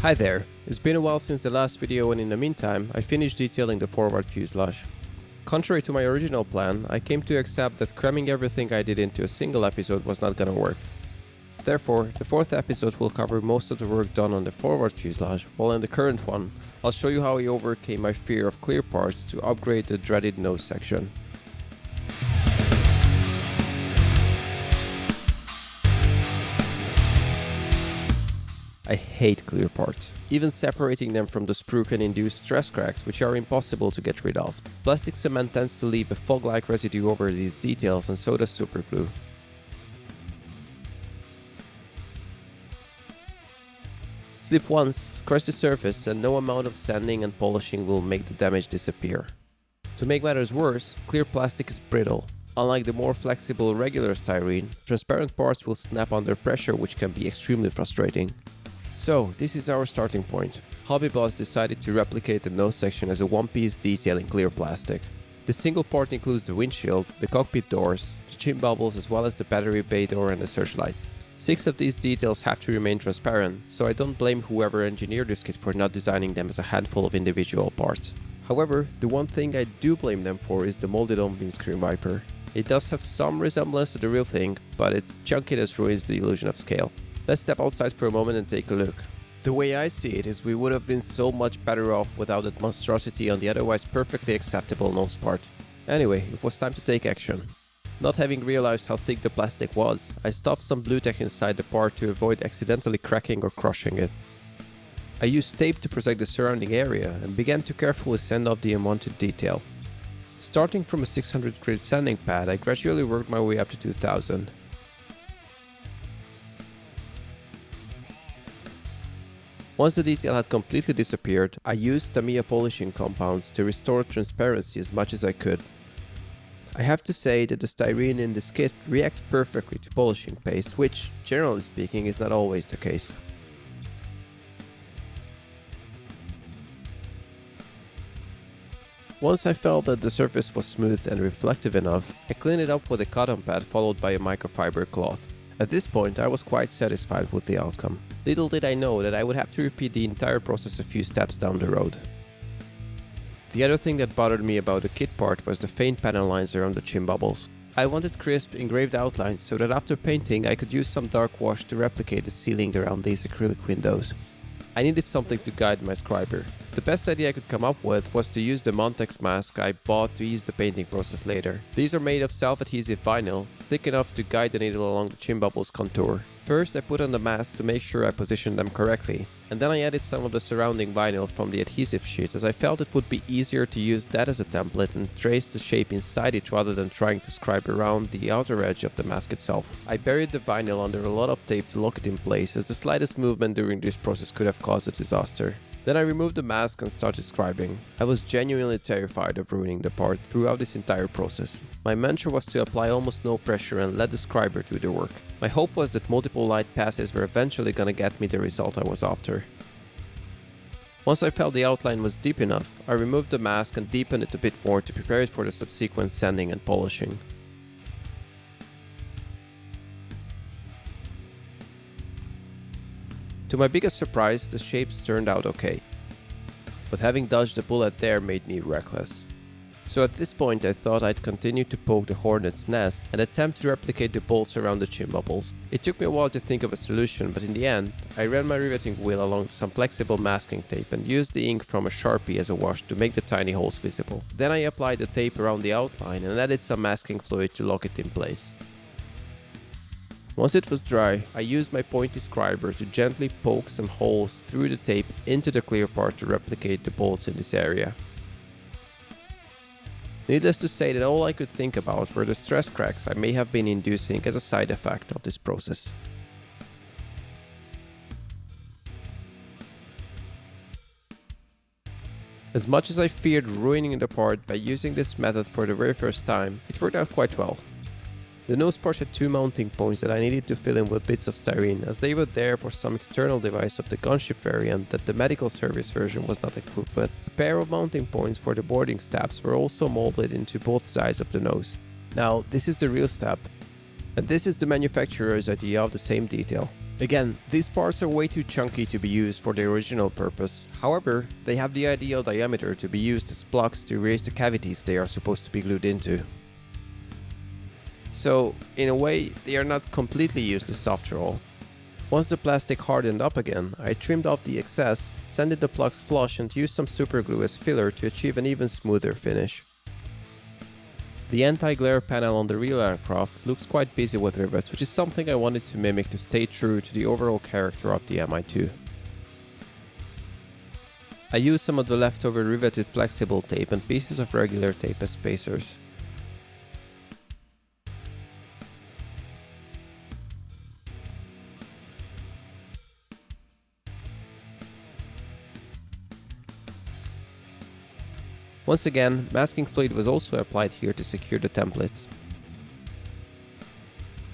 Hi there, it's been a while since the last video and in the meantime, I finished detailing the forward fuselage. Contrary to my original plan, I came to accept that cramming everything I did into a single episode was not gonna work. Therefore, the fourth episode will cover most of the work done on the forward fuselage, while in the current one, I'll show you how I overcame my fear of clear parts to upgrade the dreaded nose section. I hate clear parts. Even separating them from the sprue can induce stress cracks which are impossible to get rid of. Plastic cement tends to leave a fog-like residue over these details, and so does superglue. Slip once, scratch the surface, and no amount of sanding and polishing will make the damage disappear. To make matters worse, clear plastic is brittle. Unlike the more flexible regular styrene, transparent parts will snap under pressure, which can be extremely frustrating. So, this is our starting point. HobbyBoss decided to replicate the nose section as a one-piece detail in clear plastic. The single part includes the windshield, the cockpit doors, the chin bubbles, as well as the battery bay door and the searchlight. 6 of these details have to remain transparent, so I don't blame whoever engineered this kit for not designing them as a handful of individual parts. However, the one thing I do blame them for is the molded on windscreen wiper. It does have some resemblance to the real thing, but its chunkiness ruins the illusion of scale. Let's step outside for a moment and take a look. The way I see it is we would have been so much better off without that monstrosity on the otherwise perfectly acceptable nose part. Anyway, it was time to take action. Not having realized how thick the plastic was, I stuffed some blue tack inside the part to avoid accidentally cracking or crushing it. I used tape to protect the surrounding area and began to carefully sand off the unwanted detail. Starting from a 600 grit sanding pad, I gradually worked my way up to 2000. Once the detail had completely disappeared, I used Tamiya polishing compounds to restore transparency as much as I could. I have to say that the styrene in this kit reacts perfectly to polishing paste, which, generally speaking, is not always the case. Once I felt that the surface was smooth and reflective enough, I cleaned it up with a cotton pad followed by a microfiber cloth. At this point, I was quite satisfied with the outcome. Little did I know that I would have to repeat the entire process a few steps down the road. The other thing that bothered me about the kit part was the faint panel lines around the chin bubbles. I wanted crisp, engraved outlines so that after painting I could use some dark wash to replicate the ceiling around these acrylic windows. I needed something to guide my scriber. The best idea I could come up with was to use the Montex mask I bought to ease the painting process later. These are made of self-adhesive vinyl, thick enough to guide the needle along the chin bubble's contour. First I put on the mask to make sure I positioned them correctly, and then I added some of the surrounding vinyl from the adhesive sheet, as I felt it would be easier to use that as a template and trace the shape inside it rather than trying to scribe around the outer edge of the mask itself. I buried the vinyl under a lot of tape to lock it in place, as the slightest movement during this process could have caused a disaster. Then I removed the mask and started scribing. I was genuinely terrified of ruining the part throughout this entire process. My mantra was to apply almost no pressure and let the scriber do the work. My hope was that multiple light passes were eventually gonna get me the result I was after. Once I felt the outline was deep enough, I removed the mask and deepened it a bit more to prepare it for the subsequent sanding and polishing. To my biggest surprise, the shapes turned out okay, but having dodged the bullet there made me reckless. So at this point I thought I'd continue to poke the hornet's nest and attempt to replicate the bolts around the chin bubbles. It took me a while to think of a solution, but in the end, I ran my riveting wheel along some flexible masking tape and used the ink from a Sharpie as a wash to make the tiny holes visible. Then I applied the tape around the outline and added some masking fluid to lock it in place. Once it was dry, I used my pointy scriber to gently poke some holes through the tape into the clear part to replicate the bolts in this area. Needless to say that all I could think about were the stress cracks I may have been inducing as a side effect of this process. As much as I feared ruining the part by using this method for the very first time, it worked out quite well. The nose part had 2 mounting points that I needed to fill in with bits of styrene, as they were there for some external device of the gunship variant that the medical service version was not equipped with. A pair of mounting points for the boarding stabs were also molded into both sides of the nose. Now, this is the real step, and this is the manufacturer's idea of the same detail. Again, these parts are way too chunky to be used for their original purpose, however, they have the ideal diameter to be used as blocks to erase the cavities they are supposed to be glued into. So, in a way, they are not completely useless after all. Once the plastic hardened up again, I trimmed off the excess, sanded the plugs flush and used some super glue as filler to achieve an even smoother finish. The anti-glare panel on the real aircraft looks quite busy with rivets, which is something I wanted to mimic to stay true to the overall character of the Mi-2. I used some of the leftover riveted flexible tape and pieces of regular tape as spacers. Once again, masking fluid was also applied here to secure the template.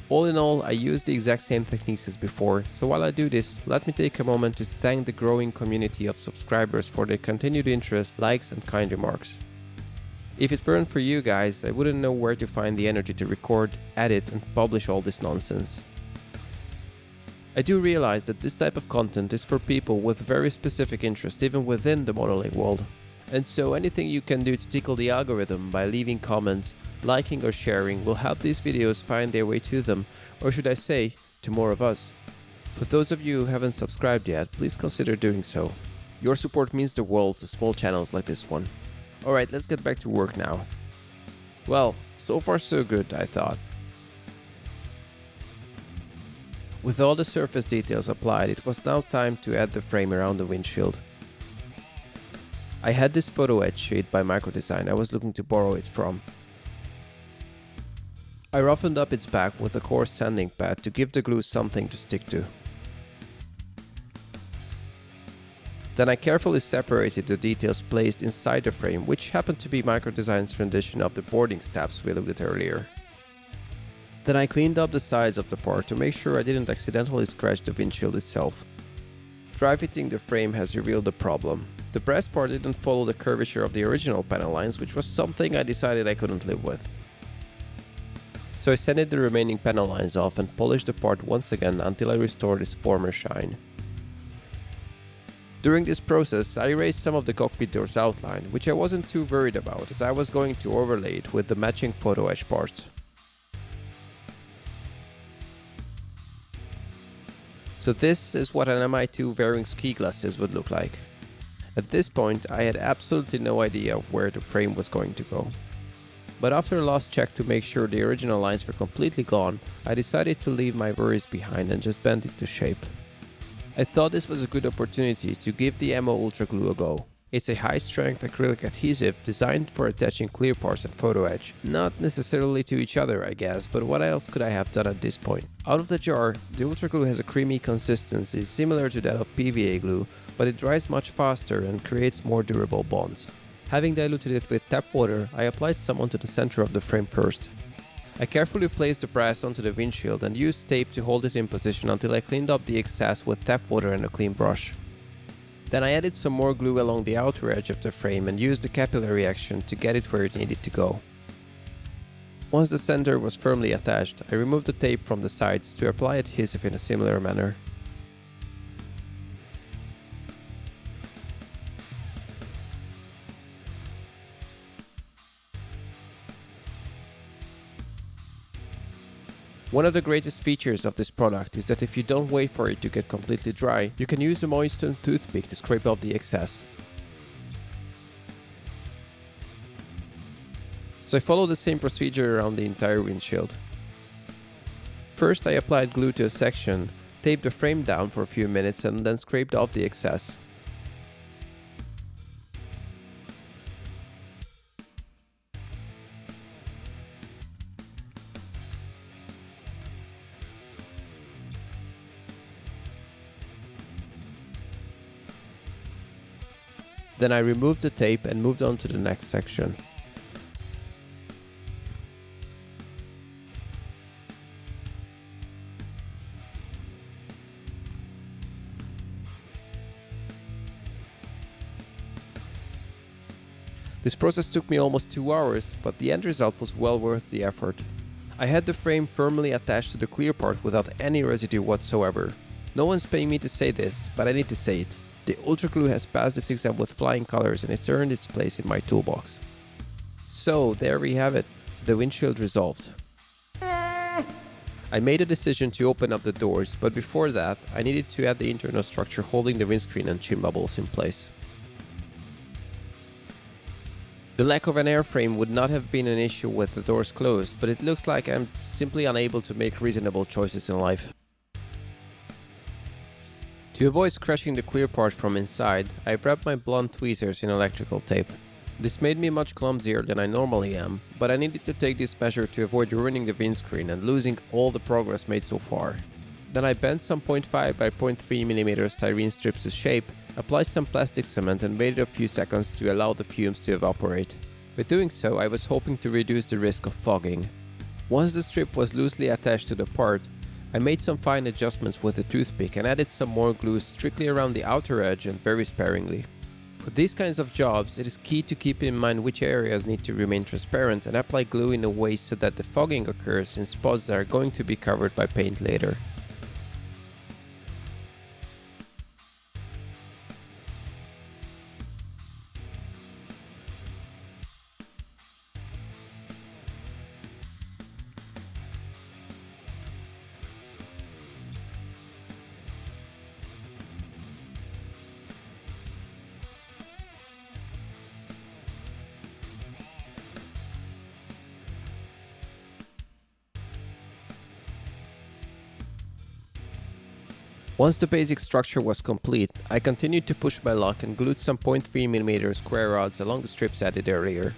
All in all, I used the exact same techniques as before, so while I do this, let me take a moment to thank the growing community of subscribers for their continued interest, likes and kind remarks. If it weren't for you guys, I wouldn't know where to find the energy to record, edit and publish all this nonsense. I do realize that this type of content is for people with very specific interest even within the modeling world. And so anything you can do to tickle the algorithm by leaving comments, liking or sharing will help these videos find their way to them, or should I say, to more of us. For those of you who haven't subscribed yet, please consider doing so. Your support means the world to small channels like this one. Alright, let's get back to work now. Well, so far so good, I thought. With all the surface details applied, it was now time to add the frame around the windshield. I had this photo-etched sheet by Microdesign I was looking to borrow it from. I roughened up its back with a coarse sanding pad to give the glue something to stick to. Then I carefully separated the details placed inside the frame, which happened to be Microdesign's rendition of the boarding stabs we looked at earlier. Then I cleaned up the sides of the part to make sure I didn't accidentally scratch the windshield itself. Dry fitting the frame has revealed the problem. The brass part didn't follow the curvature of the original panel lines, which was something I decided I couldn't live with. So I sanded the remaining panel lines off and polished the part once again until I restored its former shine. During this process, I erased some of the cockpit doors outline, which I wasn't too worried about as I was going to overlay it with the matching photo etch parts. So this is what an Mi-2 wearing ski glasses would look like. At this point, I had absolutely no idea of where the frame was going to go. But after a last check to make sure the original lines were completely gone, I decided to leave my worries behind and just bend it to shape. I thought this was a good opportunity to give the MO Ultra Glue a go. It's a high-strength acrylic adhesive designed for attaching clear parts and photo etch. Not necessarily to each other, I guess, but what else could I have done at this point? Out of the jar, the Ultra Glue has a creamy consistency similar to that of PVA glue, but it dries much faster and creates more durable bonds. Having diluted it with tap water, I applied some onto the center of the frame first. I carefully placed the brass onto the windshield and used tape to hold it in position until I cleaned up the excess with tap water and a clean brush. Then I added some more glue along the outer edge of the frame and used the capillary action to get it where it needed to go. Once the center was firmly attached, I removed the tape from the sides to apply adhesive in a similar manner. One of the greatest features of this product is that if you don't wait for it to get completely dry, you can use a moistened toothpick to scrape off the excess. So I followed the same procedure around the entire windshield. First I applied glue to a section, taped the frame down for a few minutes and then scraped off the excess. Then I removed the tape and moved on to the next section. This process took me almost 2 hours, but the end result was well worth the effort. I had the frame firmly attached to the clear part without any residue whatsoever. No one's paying me to say this, but I need to say it. The Ultra Glue has passed this exam with flying colors and it's earned its place in my toolbox. So there we have it, the windshield resolved. I made a decision to open up the doors, but before that, I needed to add the internal structure holding the windscreen and chin bubbles in place. The lack of an airframe would not have been an issue with the doors closed, but it looks like I'm simply unable to make reasonable choices in life. To avoid crushing the clear part from inside, I wrapped my blunt tweezers in electrical tape. This made me much clumsier than I normally am, but I needed to take this measure to avoid ruining the windscreen and losing all the progress made so far. Then I bent some 0.5 by 0.3mm styrene strips to shape, applied some plastic cement and waited a few seconds to allow the fumes to evaporate. By doing so, I was hoping to reduce the risk of fogging. Once the strip was loosely attached to the part, I made some fine adjustments with a toothpick and added some more glue strictly around the outer edge and very sparingly. For these kinds of jobs, it is key to keep in mind which areas need to remain transparent and apply glue in a way so that the fogging occurs in spots that are going to be covered by paint later. Once the basic structure was complete, I continued to push my luck and glued some 0.3mm square rods along the strips added earlier.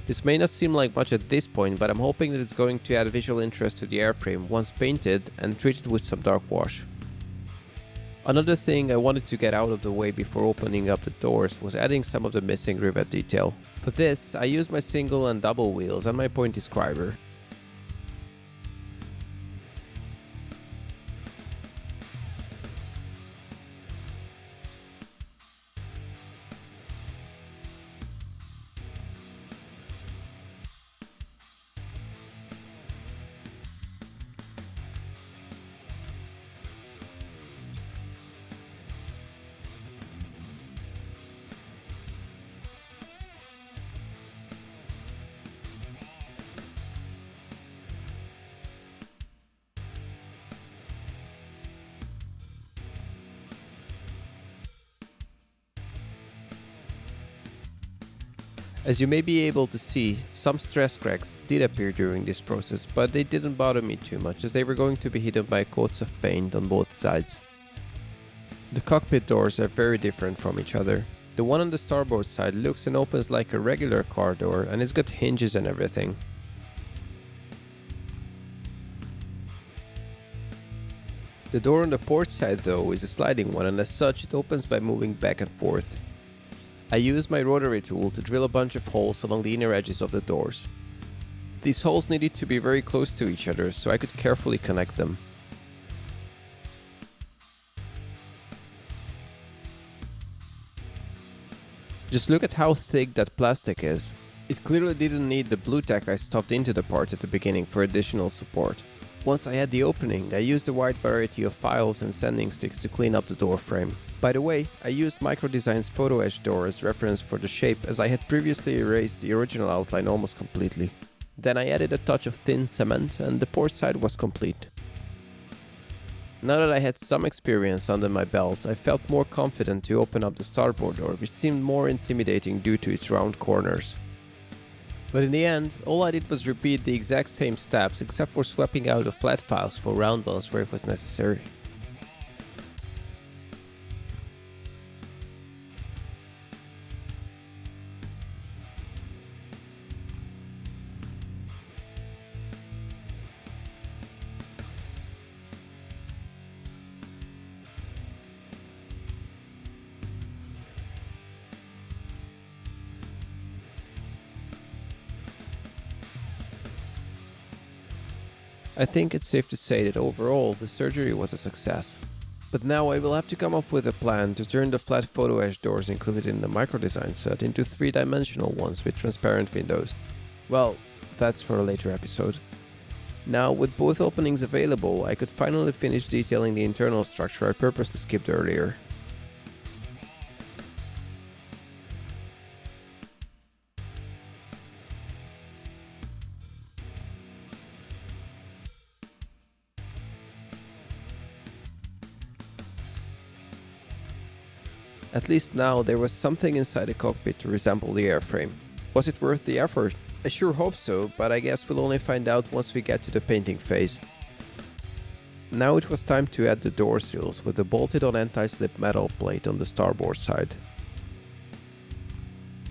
This may not seem like much at this point, but I'm hoping that it's going to add visual interest to the airframe once painted and treated with some dark wash. Another thing I wanted to get out of the way before opening up the doors was adding some of the missing rivet detail. For this, I used my single and double wheels and my point describer. As you may be able to see, some stress cracks did appear during this process, but they didn't bother me too much as they were going to be hidden by coats of paint on both sides. The cockpit doors are very different from each other. The one on the starboard side looks and opens like a regular car door and it's got hinges and everything. The door on the port side though is a sliding one and as such it opens by moving back and forth. I used my rotary tool to drill a bunch of holes along the inner edges of the doors. These holes needed to be very close to each other so I could carefully connect them. Just look at how thick that plastic is. It clearly didn't need the blue tack I stuffed into the part at the beginning for additional support. Once I had the opening, I used a wide variety of files and sanding sticks to clean up the door frame. By the way, I used Microdesign's photoetched door as reference for the shape as I had previously erased the original outline almost completely. Then I added a touch of thin cement and the port side was complete. Now that I had some experience under my belt, I felt more confident to open up the starboard door, which seemed more intimidating due to its round corners. But in the end, all I did was repeat the exact same steps except for swapping out the flat files for round ones where it was necessary. I think it's safe to say that overall the surgery was a success. But now I will have to come up with a plan to turn the flat photo edge doors included in the micro design set into 3-dimensional ones with transparent windows. Well, that's for a later episode. Now, with both openings available, I could finally finish detailing the internal structure I purposely skipped earlier. At least now there was something inside the cockpit to resemble the airframe. Was it worth the effort? I sure hope so, but I guess we'll only find out once we get to the painting phase. Now it was time to add the door sills with the bolted on anti-slip metal plate on the starboard side.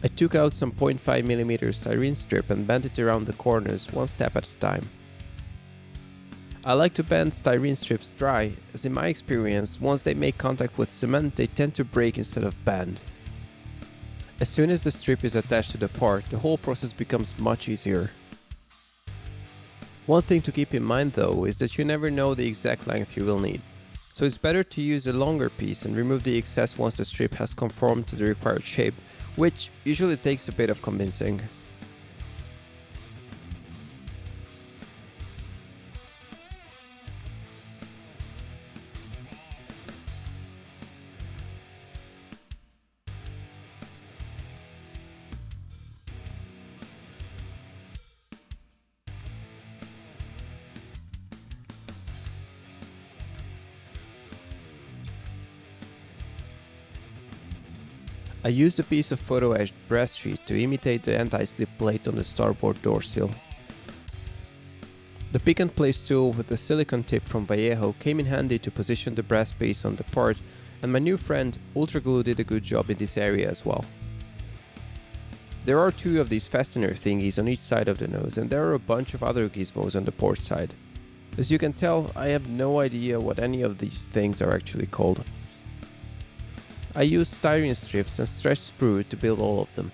I took out some 0.5mm styrene strip and bent it around the corners one step at a time. I like to bend styrene strips dry, as in my experience, once they make contact with cement they tend to break instead of bend. As soon as the strip is attached to the part, the whole process becomes much easier. One thing to keep in mind though is that you never know the exact length you will need, so it's better to use a longer piece and remove the excess once the strip has conformed to the required shape, which usually takes a bit of convincing. I used a piece of photo-etched brass sheet to imitate the anti-slip plate on the starboard door sill. The pick and place tool with the silicone tip from Vallejo came in handy to position the brass piece on the part, and my new friend Ultra Glue did a good job in this area as well. There are 2 of these fastener thingies on each side of the nose, and there are a bunch of other gizmos on the port side. As you can tell, I have no idea what any of these things are actually called. I used styrene strips and stretched sprue to build all of them.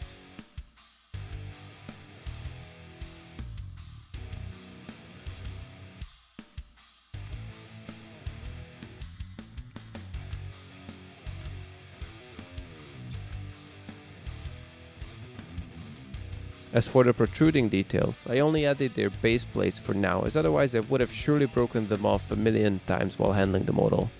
As for the protruding details, I only added their base plates for now, as otherwise I would have surely broken them off a million times while handling the model.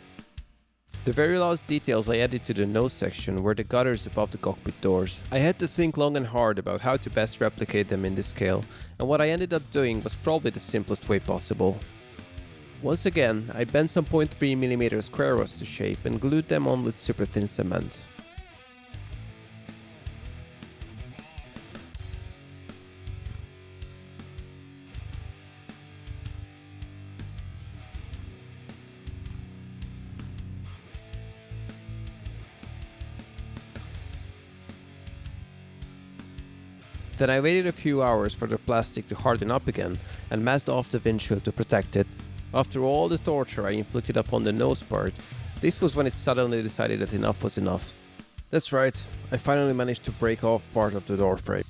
The very last details I added to the nose section were the gutters above the cockpit doors. I had to think long and hard about how to best replicate them in this scale, and what I ended up doing was probably the simplest way possible. Once again, I bent some 0.3mm square rods to shape and glued them on with super thin cement. Then I waited a few hours for the plastic to harden up again and masked off the windshield to protect it. After all the torture I inflicted upon the nose part, this was when it suddenly decided that enough was enough. That's right, I finally managed to break off part of the door frame.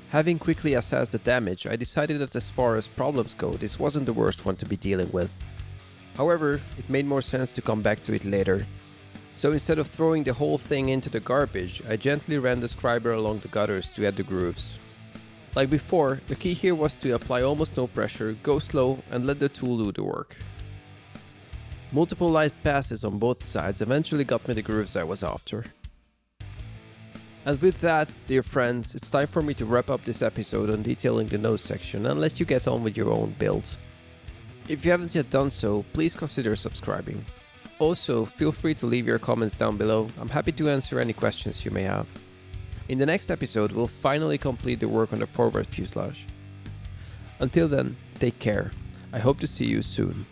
Having quickly assessed the damage, I decided that as far as problems go, this wasn't the worst one to be dealing with. However, it made more sense to come back to it later. So instead of throwing the whole thing into the garbage, I gently ran the scriber along the gutters to add the grooves. Like before, the key here was to apply almost no pressure, go slow, and let the tool do the work. Multiple light passes on both sides eventually got me the grooves I was after. And with that, dear friends, it's time for me to wrap up this episode on detailing the nose section and let you get on with your own build. If you haven't yet done so, please consider subscribing. Also, feel free to leave your comments down below. I'm happy to answer any questions you may have. In the next episode, we'll finally complete the work on the forward fuselage. Until then, take care. I hope to see you soon.